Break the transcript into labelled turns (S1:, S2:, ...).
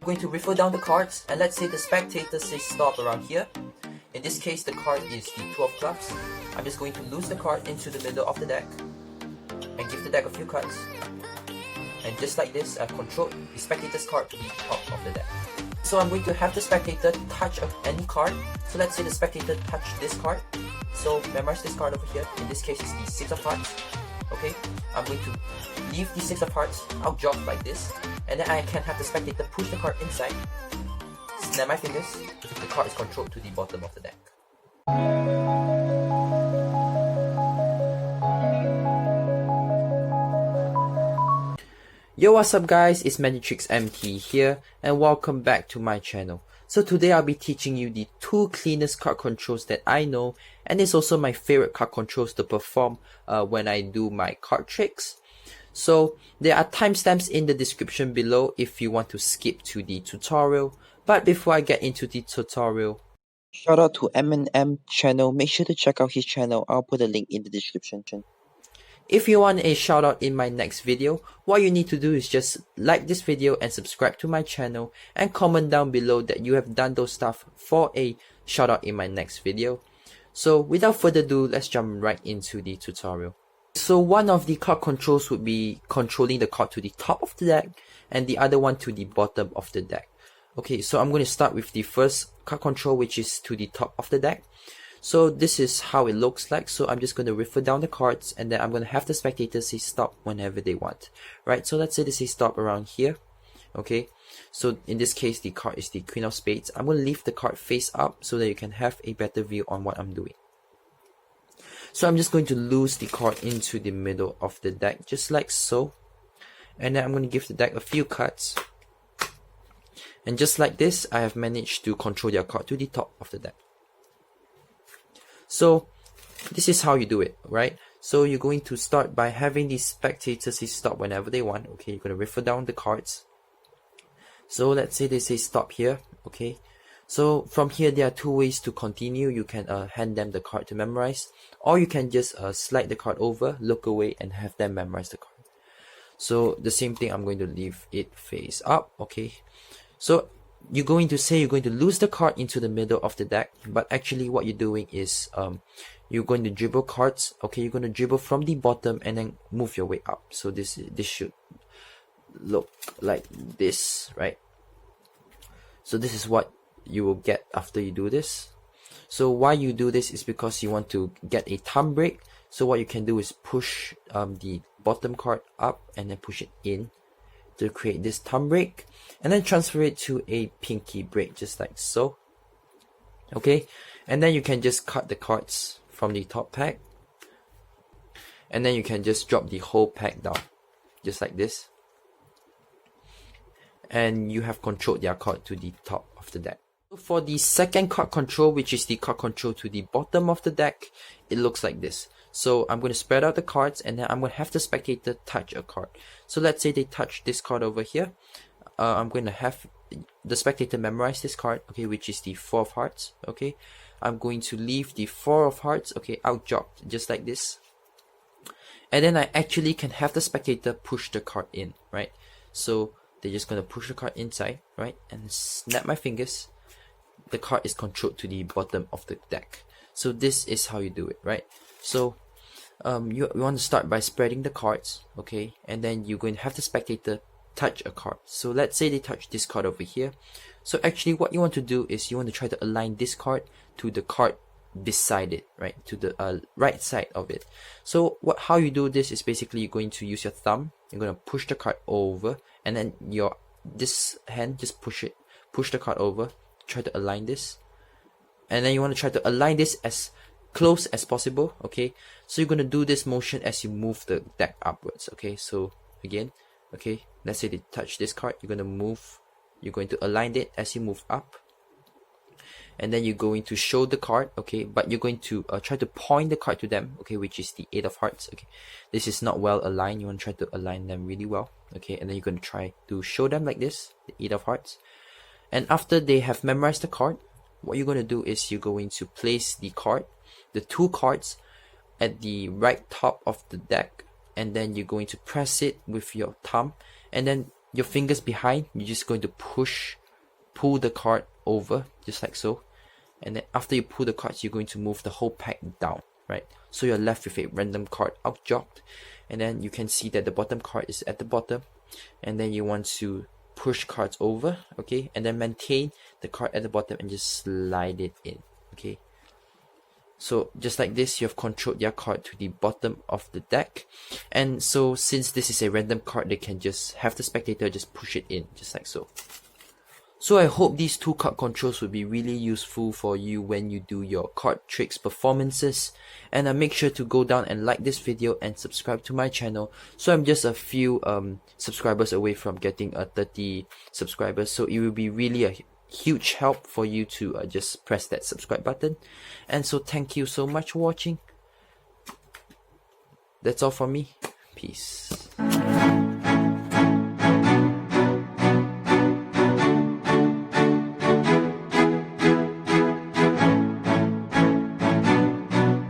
S1: I'm going to riffle down the cards, and let's say the spectator says stop around here. In this case, the card is the 2 of clubs. I'm just going to lose the card into the middle of the deck and give the deck a few cuts. And just like this, I've controlled the spectator's card to the top of the deck. So I'm going to have the spectator touch any card. So let's say the spectator touched this card. So memorize this card over here. In this case, it's the 6 of hearts. Okay, I'm going to leave the 6 of hearts out drop like this, and then I can have the spectator push the card inside, snap my fingers, the card is controlled to the bottom of the deck. Yo, what's up guys, it's Magitrix MT here, and welcome back to my channel. So today I'll be teaching you the 2 cleanest card controls that I know, and it's also my favorite card controls to perform when I do my card tricks. So there are timestamps in the description below if you want to skip to the tutorial. But before I get into the tutorial, shout out to M&M channel, make sure to check out his channel, I'll put a link in the description. If you want a shout out in my next video, what you need to do is just like this video and subscribe to my channel, and comment down below that you have done those stuff for a shout out in my next video. So without further ado, let's jump right into the tutorial. So one of the card controls would be controlling the card to the top of the deck, and the other one to the bottom of the deck. Okay, so I'm going to start with the first card control, which is to the top of the deck. So this is how it looks like. So I'm just going to riffle down the cards, and then I'm going to have the spectator say stop whenever they want. Right, so let's say they say stop around here. Okay, so in this case the card is the Queen of Spades. I'm going to leave the card face up so that you can have a better view on what I'm doing. So I'm just going to lose the card into the middle of the deck, just like so. And then I'm going to give the deck a few cuts. And just like this, I have managed to control their card to the top of the deck. So this is how you do it, right? So you're going to start by having the spectators say stop whenever they want. Okay, you're going to riffle down the cards. So let's say they say stop here. Okay, so from here there are 2 ways to continue. You can hand them the card to memorize, or you can just slide the card over, look away, and have them memorize the card. So the same thing, I'm going to leave it face up. Okay, so you're going to say you're going to lose the card into the middle of the deck, but actually what you're doing is you're going to dribble cards. Okay, you're going to dribble from the bottom and then move your way up. So this should look like this, right? So this is what you will get after you do this. So why you do this is because you want to get a thumb break. So what you can do is push the bottom card up and then push it in to create this thumb break, and then transfer it to a pinky break, just like so. Okay, and then you can just cut the cards from the top pack, and then you can just drop the whole pack down, just like this, and you have controlled their card to the top of the deck. For the second card control, which is the card control to the bottom of the deck, it looks like this. So I'm going to spread out the cards, and then I'm going to have the spectator touch a card. So let's say they touch this card over here. I'm going to have the spectator memorize this card, okay, which is the 4 of hearts. Okay, I'm going to leave the 4 of hearts, okay, out dropped, just like this. And then I actually can have the spectator push the card in, right? So they're just going to push the card inside, right, and snap my fingers. The card is controlled to the bottom of the deck. So this is how you do it, right? So you want to start by spreading the cards, okay, and then you're going to have the spectator touch a card. So let's say they touch this card over here. So actually what you want to do is you want to try to align this card to the card beside it, right, to the right side of it. So how you do this is basically you're going to use your thumb, you're going to push the card over, and then this hand just push the card over, try to align this, and then you want to try to align this as close as possible. Okay, so you're going to do this motion as you move the deck upwards. Okay, so again, okay, let's say they touch this card, you're going to align it as you move up, and then you're going to show the card, okay, but you're going to try to point the card to them, okay, which is the 8 of hearts. Okay, this is not well aligned, you want to try to align them really well. Okay, and then you're going to try to show them like this, the 8 of hearts. And after they have memorized the card, what you're going to do is you're going to place the 2 cards at the right top of the deck, and then you're going to press it with your thumb, and then your fingers behind, you're just going to pull the card over, just like so. And then after you pull the cards, you're going to move the whole pack down, right? So you're left with a random card outjogged. And then you can see that the bottom card is at the bottom. And then you want to push cards over, okay? And then maintain the card at the bottom and just slide it in, okay? So just like this, you have controlled your card to the bottom of the deck. And so since this is a random card, they can just have the spectator just push it in, just like so. So I hope these 2 card controls will be really useful for you when you do your card tricks performances. And make sure to go down and like this video and subscribe to my channel. So I'm just a few subscribers away from getting 30 subscribers. So it will be really a huge help for you to just press that subscribe button. And so thank you so much for watching. That's all from me. Peace.